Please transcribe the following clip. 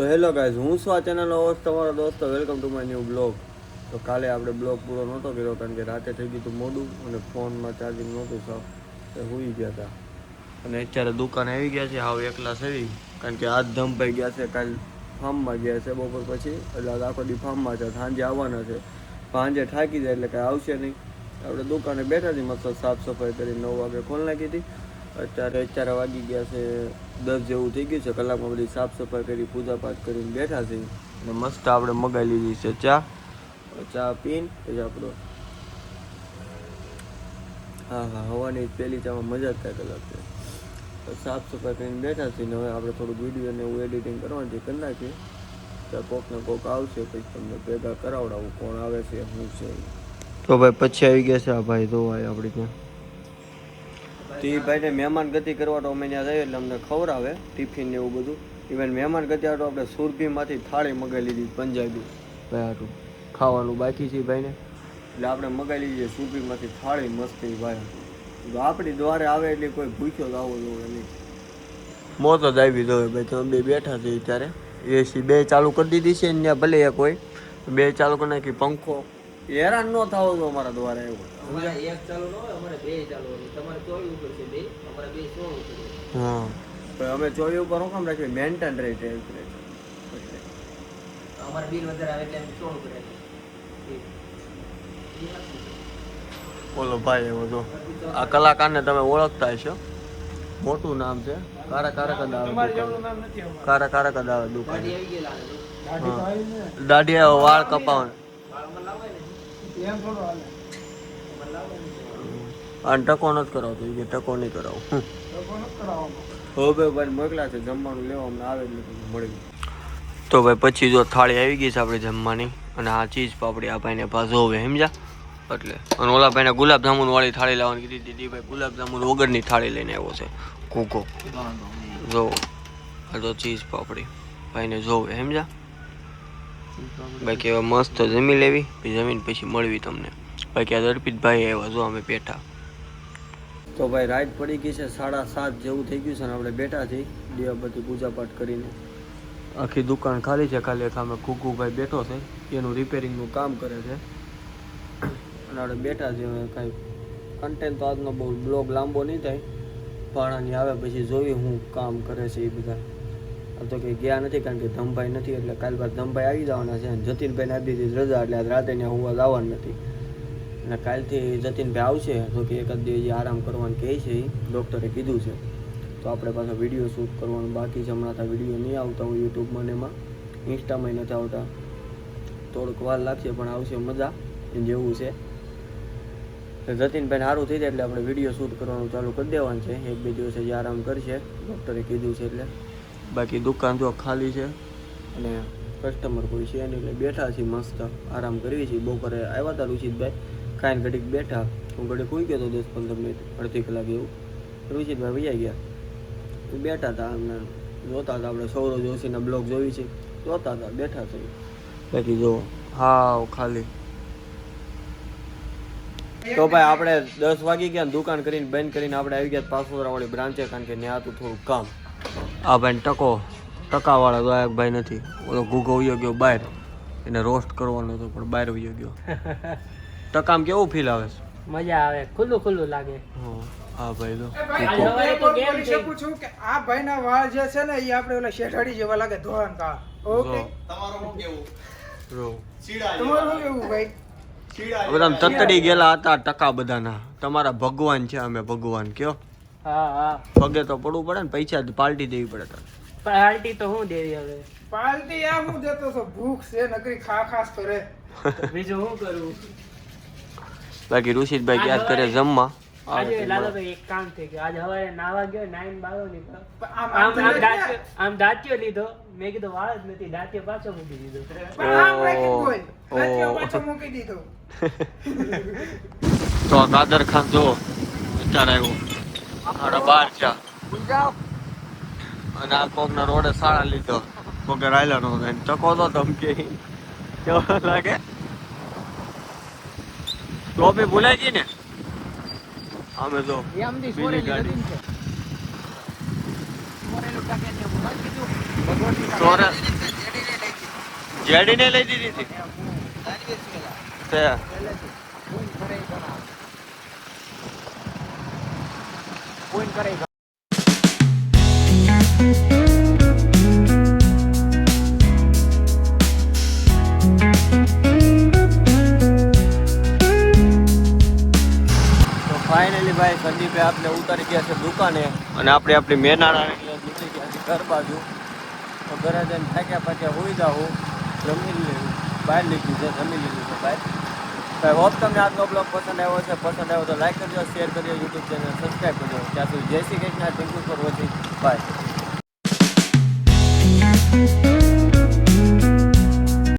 તો hello guys, હું છું આ ચેનલનો હોસ્ટ તમારો દોસ્તો. Welcome to my new blog. તો કાલે આપણે બ્લોગ પૂરો નહોતો કર્યો કારણ કે રાતે થઈ ગયું હતું મોડું અને ફોનમાં ચાર્જિંગ નહોતું સાવ, તો સૂઈ ગયા હતા. અને અત્યારે દુકાને આવી ગયા છે, હાવ એકલા સેવી કારણ કે આજ ધમભાઈ ગયા છે, કાલ ફાર્મમાં ગયા છે બપોર પછી, એટલે આખો દી ફાર્મમાં છે. સાંજે આવવાના છે, સાંજે થાકી જાય એટલે કાંઈ આવશે નહીં. આપણે દુકાને બેઠા છીએ, મસ્ત સાફ સફાઈ કરી 9 વાગે ખોલી નાખી હતી. અત્યારે વાગી ગયા છે 10 જેવું થઈ ગયું છે. કલાકમાં બધી સાફ સફાઈ કરી, પૂજાપાઠ કરીને બેઠા છીએ. અને મસ્ત આપણે મગાવી લીધી છે ચા પીને પછી આપણો હા હવાની પહેલી ચામાં મજા જ કાંઈક અલગ છે. સાફ સફાઈ કરીને બેઠા છીએ. હવે આપણે થોડુંક વિડીયો ને એવું એડિટિંગ કરવાનું છે, કરી નાખીએ. ત્યાં કોક ને કોક આવશે, પછી તમને ભેગા કરાવડાવું કોણ આવે છે શું છે. તો ભાઈ પછી આવી ગયા છે આ ભાઈ ધોવાય આપણી ત્યાં. તો એ ભાઈને મહેમાન ગતિ કરવા તો અમે ત્યાં જઈએ એટલે અમને ખવડાવે ટિફિન ને એવું બધું. ઇવન મહેમાન ગતિ તો આપણે સુરભીમાંથી થાળી મગાવી લીધી પંજાબી ભાઈ હાટું ખાવાનું બાકી છે ભાઈને, એટલે આપણે મગાવી લીધી સુરભીમાંથી થાળી મસ્તી ભાઈ. તો આપણી દ્વારે આવે એટલે કોઈ ભૂખ્યો જ આવો જોવે નહીં, મોત જ આવી જોવે ભાઈ. તમે બે બેઠા છે ત્યારે એસી બે ચાલુ કરી દીધી છે ને, ભલે એક હોય બે ચાલુ કરી નાખી, પંખો હેરાન ન થાવો તો અમારા દ્વારા એવું. એક ચાલુ ન હોય, અમારે બે ચાલુ હોય. તમારે 24 ઉપર છે બે, અમારે બે 16 ઉપર છે. હા પણ અમે 24 ઉપર હું કામ રાખીએ, મેન્ટેન રહે ટેમ્પરેચર. અમારે બિલ વધારે આવે એટલે અમે 16 ઉપર રાખીએ. બોલો ભાઈ એવો તો આ કલાકારને તમે ઓળખતા હશો, મોટું નામ છે, કારા કદ આવે કારા કદ આવે દુકાન. દાઢી વાળ કપાવવાનું અને ટકો નથી કરાવતો, એ ટકો નહીં કરાવું. હવે ભાઈ મોકલા છે જમવાનું લેવા, અમને આવે એટલે મળી. તો ભાઈ પછી જો થાળી આવી ગઈ છે આપણે જમવાની, અને આ ચીઝ પાપડી આ ભાઈને ભાજો હવે સમજ્યા એટલે. અને ઓલા ભાઈને ગુલાબજામુન વાળી થાળી લાવવાની કીધી દીદી ભાઈ ગુલાબજામુન વગરની થાળી લઈને આવ્યો છે કૂકો. જો આ તો ચીઝ પાપડી ભાઈને જોવે સમજ્યા. બાકી હવે મસ્ત જમી લેવી, પછી જમીન પછી મળવી તમને. બાકી આ અર્પિતભાઈ આવ્યા જો અમે બેઠા. તો ભાઈ રાઈટ પડી ગઈ છે 7:30 જેવું થઈ ગયું છે ને આપણે બેઠા છીએ દીવાબત્તી પૂજાપાઠ કરીને. આખી દુકાન ખાલી છે, ખાલી એક અમે કુકુભાઈ બેઠો છે, એનું રિપેરિંગનું કામ કરે છે. અને આપણે બેઠા છીએ. હવે કાંઈ કન્ટેન્ટ તો આજનો બહુ બ્લોગ લાંબો નહીં થાય, ભાણાની આવે પછી જોઈએ હું કામ કરે છે એ બધા. આ તો કંઈ ગયા નથી કારણ કે ધમભાઈ નથી, એટલે કાલ બાદ ધમભાઈ આવી જવાના છે. અને જતીનભાઈને આપી દીધી રજા, એટલે આજ રાતે ત્યાં હું આવવાનું નથી. અને કાલથી જતીનભાઈ આવશે, તો કે એકાદ દિવસ આરામ કરવાનું કહે છે, એ ડૉક્ટરે કીધું છે. તો આપણે પાછા વિડીયો શૂટ કરવાનું બાકી છે. હમણાં તો વિડીયો નહીં આવતા હોય યુટ્યુબમાં ને એમાં, ઇન્સ્ટામાં નથી આવતા. થોડુંક વાર લાગશે પણ આવશે મજા જેવું છે. જતીનભાઈને સારું થઈ જાય એટલે આપણે વિડીયો શૂટ કરવાનું ચાલુ કરી દેવાનું છે. 1-2 દિવસ હજી આરામ કરશે, ડૉક્ટરે કીધું છે એટલે. બાકી દુકાન જો ખાલી છે અને કસ્ટમર કોઈ છે નહીં, એટલે બેઠા છીએ મસ્ત આરામ કરવી છીએ. બપોરે આવ્યા હતા રુચિતભાઈ, ખાઈને ઘડીક બેઠા. હું ઘડીક સૂઈ ગયો હતો 10-15 મિનિટ, અડધી કલાક એવું. રુચિતભાઈ વૈયા ગયા, બેઠા હતા અમને જોતા હતા. આપણે સૌરવ જોશીના બ્લોગ જોઈ છે, જોતા હતા, બેઠા છે. બાકી જો હાવ ખાલી. તો ભાઈ આપણે 10 વાગી ગયા, દુકાન કરીને બંધ કરીને આપણે આવી ગયા પાસોદરાવાળી બ્રાન્ચે, કારણ કે ત્યાં હતું થોડું કામ. આ ભાઈ ટકાવાળા તો એક ભાઈ નથી, ઓલો ઘૂઘો વયો ગયો બહાર, એને રોસ્ટ કરવાનો હતો પણ બહાર વયો ગયો. ટકામ કેવું ફીલ આવે છે? મજા આવે, ખુલ્લું લાગે. હા ભાઈ તો બોલી શકું છું કે આ ભાઈના વાળ જે છે ને એ આપણે ઓલા શેઠાડી જેવા લાગે ધોળાન કા. ઓકે તમારું શું કેવું? તમારું શું કેવું ભાઈ? બધા તતડી ગયેલા હતા ટકા બધાના. તમારા ભગવાન છે, અમે ભગવાન કયો. હા પગે તો પડવું પડે ને, પૈસા પાર્ટી દેવી પડે. પાર્ટી તો હું દેવી હવે? પાલટી આ હું દેતો તો ભૂખ છે નકરી ખાસ કરે. બીજું શું કરું? બાકી રુશિતભાઈ યાદ કરે જમવા. આજે લાલાભાઈ એક કામ થઈ ગયું. આજે હવારે નાવા ગયો, નાઈન બાળો નીકળો, આમ દાંત્યો લીધો. મેં કીધું વાળ જ નથી, દાંત્યો પાછો મૂકી દીધો. મૂકી દીધો. તો કાદર ખાન જો અત્યારે આવ્યો 12 અને આ કોક ના રોડે સાડા લીધો, કોકે રાયલા નો ચકો તો ધમકે કેવો લાગે. ટોપી ભૂલાઈ ગઈ ને અમે જો બીજી ગાડી જેડીને લઈ દીધી હતી તે ફાઇનલી ભાઈ સંદીપે આપણે ઉતારી ગયા છે દુકાને અને આપણે આપણી મેનાળા એટલે નીકળી ગયા છે ઘર બાજુ. તો ઘરે જઈને થાક્યા પાક્યા હોઈ જાઉં જમી લીધું બહાર લીધું છે જમી લીધું છે બહાર. ભાઈ હોપ તમને આજનો બ્લોગ પસંદ આવ્યો છે. પસંદ આવ્યો તો લાઈક કરજો, શેર કરજો, યુટ્યુબ ચેનલ સબસ્ક્રાઈબ કરજો. ત્યાં સુધી જય Shri Krishna. Thank you for watching. By.